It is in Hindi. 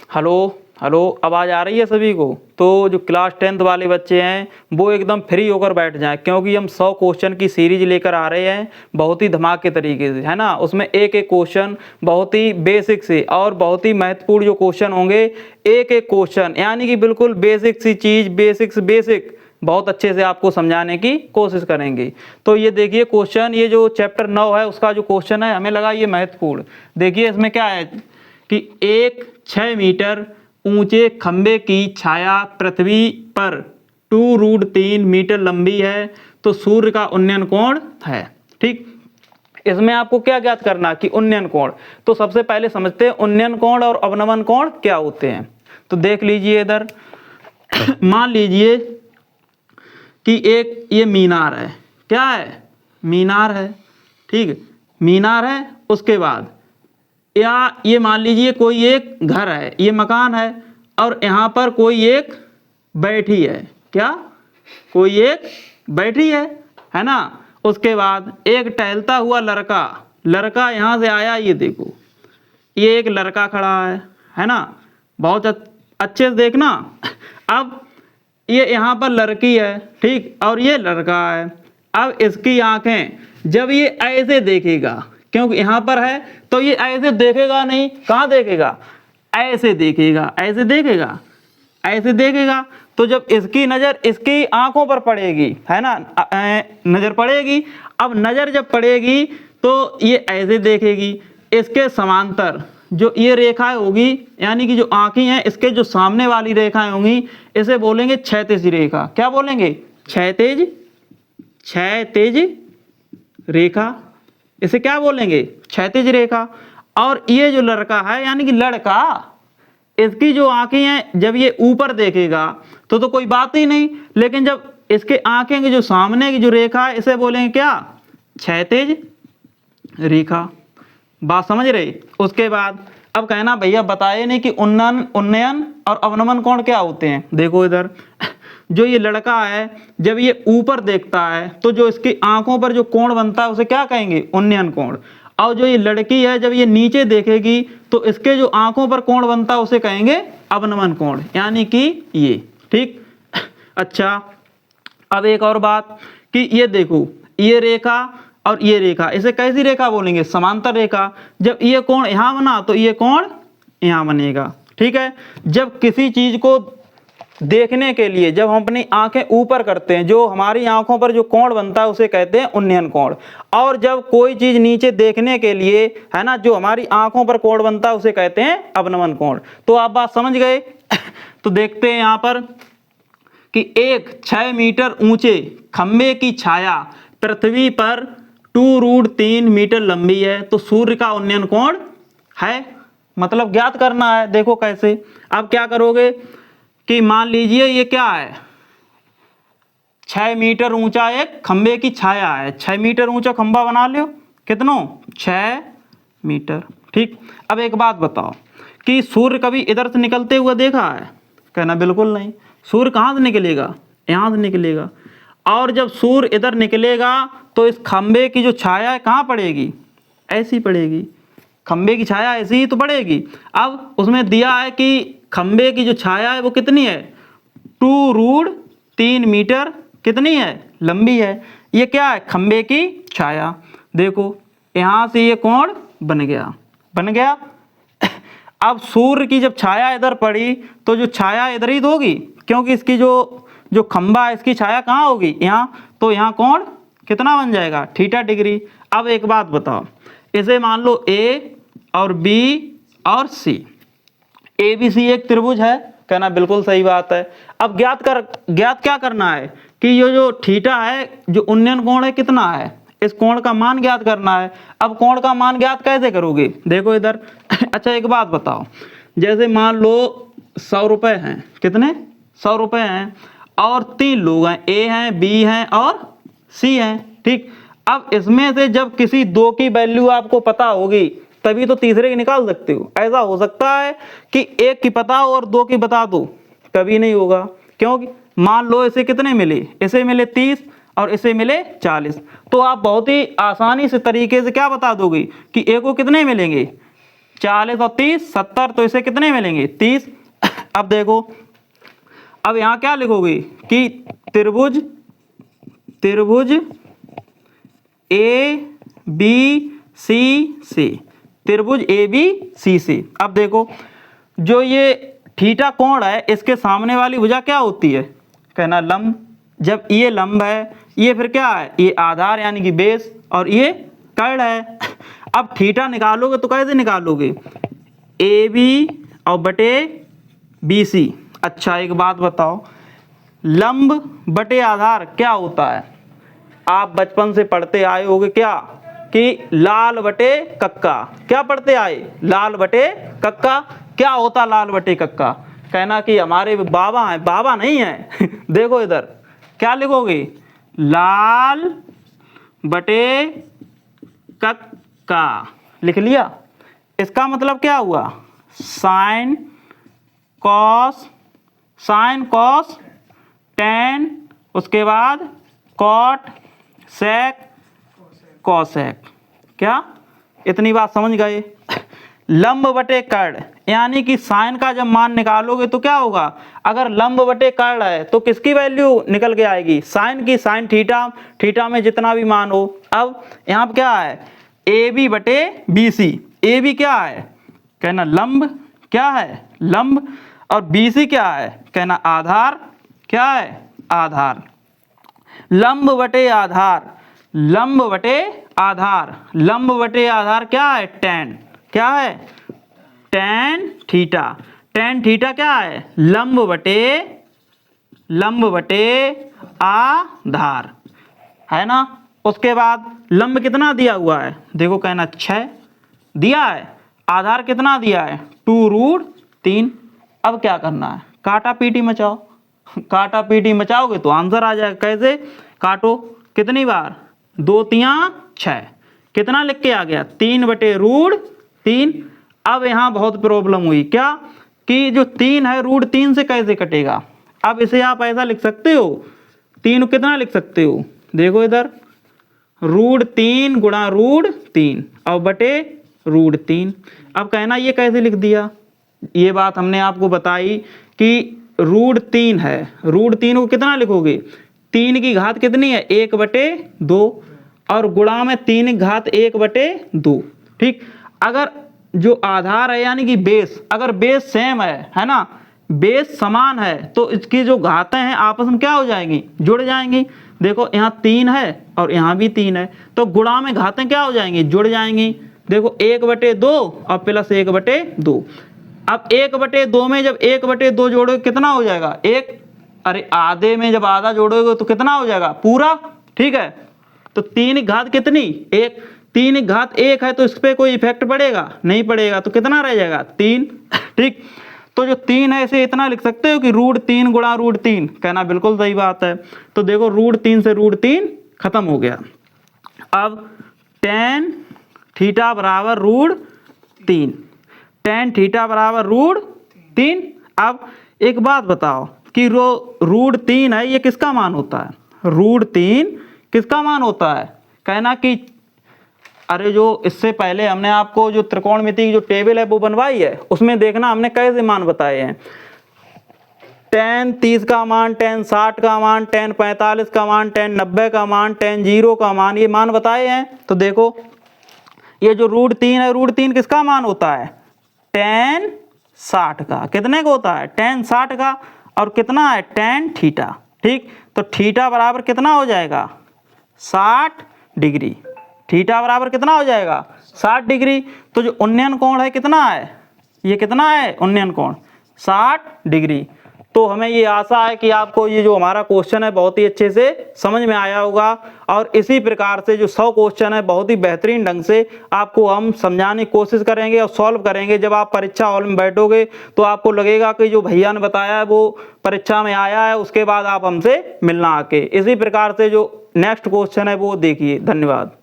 हेलो हेलो, आवाज़ आ रही है सभी को? तो जो क्लास 10th वाले बच्चे हैं वो एकदम फ्री होकर बैठ जाएं, क्योंकि हम 100 क्वेश्चन की सीरीज लेकर आ रहे हैं बहुत ही धमाके तरीके से, है ना। उसमें एक एक क्वेश्चन बहुत ही बेसिक से और बहुत ही महत्वपूर्ण जो क्वेश्चन होंगे, एक एक क्वेश्चन यानी कि बिल्कुल बेसिक सी चीज़, बेसिक से बेसिक बहुत अच्छे से आपको समझाने की कोशिश करेंगे। तो ये देखिए क्वेश्चन, ये जो चैप्टर 9 है उसका जो क्वेश्चन है, हमें लगा ये महत्वपूर्ण। देखिए इसमें क्या है कि एक 6 मीटर ऊंचे खंबे की छाया पृथ्वी पर 2√3 मीटर लंबी है, तो सूर्य का उन्नयन कोण है। ठीक, इसमें आपको क्या ज्ञात करना कि उन्नयन कोण। तो सबसे पहले समझते हैं उन्नयन कोण और अवनमन कोण क्या होते हैं। तो देख लीजिए इधर मान लीजिए कि एक ये मीनार है, क्या है? मीनार है। ठीक, मीनार है। उसके बाद या ये मान लीजिए कोई एक घर है, ये मकान है, और यहाँ पर कोई एक बैठी है, क्या? कोई एक बैठी है ना। उसके बाद एक टहलता हुआ लड़का यहाँ से आया, ये देखो ये एक लड़का खड़ा है ना। बहुत अच्छे से देखना। अब ये यहाँ पर लड़की है, ठीक, और ये लड़का है। अब इसकी आंखें जब ये ऐसे देखेगा, क्योंकि यहाँ पर है तो ये ऐसे देखेगा नहीं, कहाँ देखेगा? ऐसे देखेगा, ऐसे देखेगा, ऐसे देखेगा। तो जब इसकी नज़र इसकी आंखों पर पड़ेगी, है ना, नज़र पड़ेगी। अब नज़र जब पड़ेगी तो ये ऐसे देखेगी। इसके समांतर जो ये रेखाएं होगी, यानी कि जो आंखें हैं इसके जो सामने वाली रेखाएं होंगी, इसे बोलेंगे क्षैतिज रेखा। क्या बोलेंगे? क्षैतिज रेखा। इसे क्या बोलेंगे? क्षैतिज रेखा। और ये जो लड़का है यानी कि लड़का, इसकी जो आंखें हैं जब ये ऊपर देखेगा तो कोई बात ही नहीं, लेकिन जब इसके आंखें की जो सामने की जो रेखा है इसे बोलेंगे क्या? क्षैतिज रेखा। बात समझ रहे? उसके बाद अब कहना भैया बताए नहीं कि उन्नयन और अवनमन कोण क्या होते हैं। देखो इधर जो ये लड़का है जब ये ऊपर देखता है तो जो इसकी आंखों पर जो कोण बनता है उसे क्या कहेंगे? उन्नयन कोण। और जो ये लड़की है जब ये नीचे देखेगी तो इसके जो आंखों पर कोण बनता है उसे कहेंगे अवनमन कोण, यानी कि ये। ठीक, अच्छा अब एक और बात कि ये देखो ये रेखा और ये रेखा, इसे कैसी रेखा बोलेंगे? समांतर रेखा। जब ये कोण यहाँ बना तो ये कोण यहाँ बनेगा। ठीक है, जब किसी चीज को देखने के लिए जब हम अपनी आंखें ऊपर करते हैं, जो हमारी आंखों पर जो कोण बनता है उसे कहते हैं उन्नयन कोण। और जब कोई चीज नीचे देखने के लिए, है ना, जो हमारी आंखों पर कोण बनता है उसे कहते हैं अवनमन कोण। तो आप बात समझ गए। तो देखते हैं यहाँ पर कि एक 6 मीटर ऊंचे खंबे की छाया पृथ्वी पर 2√3 मीटर लंबी है, तो सूर्य का उन्नयन कोण है। मतलब ज्ञात करना है। देखो कैसे। अब क्या करोगे कि मान लीजिए ये क्या है? 6 मीटर ऊंचा एक खंबे की छाया है। 6 मीटर ऊंचा खंबा बना लो। कितनों? 6 मीटर। ठीक, अब एक बात बताओ कि सूर्य कभी इधर से निकलते हुए देखा है? कहना बिल्कुल नहीं। सूर्य कहाँ से निकलेगा? यहाँ से निकलेगा। और जब सूर्य इधर निकलेगा तो इस खंबे की जो छाया है कहाँ पड़ेगी? ऐसी पड़ेगी। खंबे की छाया ऐसी ही तो पड़ेगी। अब उसमें दिया है कि खंबे की जो छाया है वो कितनी है? 2√3 मीटर कितनी है? लंबी है। ये क्या है? खंबे की छाया। देखो यहाँ से ये कोण बन गया। अब सूर्य की जब छाया इधर पड़ी तो जो छाया इधर ही तो होगी, क्योंकि इसकी जो खंबा है इसकी छाया कहाँ होगी? यहाँ। तो यहाँ कोण कितना बन जाएगा? Theta degree. अब एक बात बताओ, इसे मान लो ए और बी और सी। ABC एक त्रिभुज है। कहना बिल्कुल सही बात है। अब ज्ञात क्या करना है कि ये जो थीटा है, जो उन्नयन कोण है कितना है, इस कोण का मान ज्ञात करना है। अब कोण का मान ज्ञात कैसे करोगे? देखो इधर अच्छा एक बात बताओ, जैसे मान लो 100 रुपये हैं। कितने? 100 रुपये हैं और 3 लोग हैं, ए हैं, बी हैं और सी हैं। ठीक, अब इसमें से जब किसी दो की वैल्यू आपको पता होगी तभी तो तीसरे की निकाल सकते हो। ऐसा हो सकता है कि एक की पता हो और दो की बता दो? कभी नहीं होगा। क्योंकि मान लो इसे कितने मिले? इसे मिले 30 और इसे मिले 40। तो आप बहुत ही आसानी से तरीके से क्या बता दोगे कि ए को कितने मिलेंगे? 40 और 30 70, तो इसे कितने मिलेंगे 30। अब देखो, अब यहाँ क्या लिखोगे कि त्रिभुज ABC, त्रिभुज ABC। अब देखो, जो ये थीटा कोण है इसके सामने वाली भुजा क्या होती है, कहना लंब। जब ये लंब है, ये फिर क्या है, ये आधार यानी कि बेस, और ये कर्ण है। अब थीटा निकालोगे तो कैसे निकालोगे, AB और बटे BC। अच्छा एक बात बताओ, लंब बटे आधार क्या होता है, आप बचपन से पढ़ते आए होगे क्या, कि लाल बटे कक्का। क्या पढ़ते आए, लाल बटे कक्का। क्या होता लाल बटे कक्का, कहना कि हमारे बाबा हैं, बाबा नहीं है। देखो इधर क्या लिखोगे, लाल बटे कक्का लिख लिया। इसका मतलब क्या हुआ, साइन कॉस टेन, उसके बाद कॉट सेक कॉसेक। क्या इतनी बात समझ गए। लंब बटे कर्ण, यानी कि साइन का जब मान निकालोगे तो क्या होगा, अगर लंब बटे कर्ण है तो किसकी वैल्यू निकल के आएगी, साइन की, साइन थीटा में जितना भी मान हो। अब यहाँ पर क्या है, AB बटे BC। AB क्या है, कहना लंब, क्या है लंब, और BC क्या है, कहना आधार। क्या है, आधार। लंब बटे आधार, लंब बटे आधार, लंब बटे आधार क्या है, टेन। क्या है, टेन थीटा। टेन थीटा क्या है, लंब बटे आधार, है ना। उसके बाद लंब कितना दिया हुआ है, देखो कहना 6 दिया है, आधार कितना दिया है 2√3। अब क्या करना है, काटा पीटी मचाओ। काटा पीटी मचाओगे तो आंसर आ जाएगा। कैसे, काटो कितनी बार, 2 3 6, कितना लिख के आ गया 3/√3। अब यहाँ बहुत प्रॉब्लम हुई, क्या कि जो 3 है √3 से कैसे कटेगा। अब इसे आप ऐसा लिख सकते हो, 3 कितना लिख सकते हो, देखो इधर √3 गुणा √3 और बटे √3। अब कहना ये कैसे लिख दिया, ये बात हमने आपको बताई कि √3 है, √3 को कितना लिखोगे, 3 की घात कितनी है 1/2, और गुणा में 3 की घात 1/2। ठीक, अगर जो आधार है यानी कि बेस, अगर बेस सेम है ना, बेस समान है, तो इसकी जो घातें हैं आपस में क्या हो जाएंगी, जुड़ जाएंगी। देखो यहाँ 3 है और यहाँ भी 3 है, तो गुणा में घातें क्या हो जाएंगी, जुड़ जाएंगी। देखो 1/2 और प्लस 1/2। अब 1/2 में जब 1/2 जोड़ोगे कितना हो जाएगा, 1। अरे आधे में जब आधा जोड़ोगे तो कितना हो जाएगा, पूरा। ठीक है, तो 3 की घात कितनी 1, 3 की घात 1 है, तो इस पर कोई इफेक्ट पड़ेगा, नहीं पड़ेगा, तो कितना रह जाएगा 3। ठीक, तो जो 3 है इसे इतना लिख सकते हो कि √3 गुणा √3, कहना बिल्कुल सही बात है। तो देखो √3 से √3 खत्म हो गया। अब tan थीटा बराबर √3, tan थीटा बराबर √3। अब एक बात बताओ कि √3 है, ये किसका मान होता है, √3 किसका मान होता है, कहना कि अरे जो इससे पहले हमने आपको जो त्रिकोणमिति की जो टेबल है वो बनवाई है, उसमें देखना हमने कैसे मान बताए हैं। tan 30 का मान, tan 60 का मान, tan 45 का मान, tan 90 का मान, tan 0 का मान, ये मान बताए हैं। तो देखो ये जो √3 है, √3 किसका मान होता है, tan 60 का। कितने का होता है, tan 60 का, और कितना है tan थीटा। ठीक, तो थीटा बराबर कितना हो जाएगा 60 डिग्री। थीटा बराबर कितना हो जाएगा 60 डिग्री। तो जो उन्नयन कोण है कितना है, ये कितना है उन्नयन कोण 60 डिग्री। तो हमें ये आशा है कि आपको ये जो हमारा क्वेश्चन है बहुत ही अच्छे से समझ में आया होगा, और इसी प्रकार से जो 100 क्वेश्चन है बहुत ही बेहतरीन ढंग से आपको हम समझाने की कोशिश करेंगे और सॉल्व करेंगे। जब आप परीक्षा हॉल में बैठोगे तो आपको लगेगा कि जो भैया ने बताया है वो परीक्षा में आया है, उसके बाद आप हमसे मिलना आके। इसी प्रकार से जो नेक्स्ट क्वेश्चन है वो देखिए। धन्यवाद।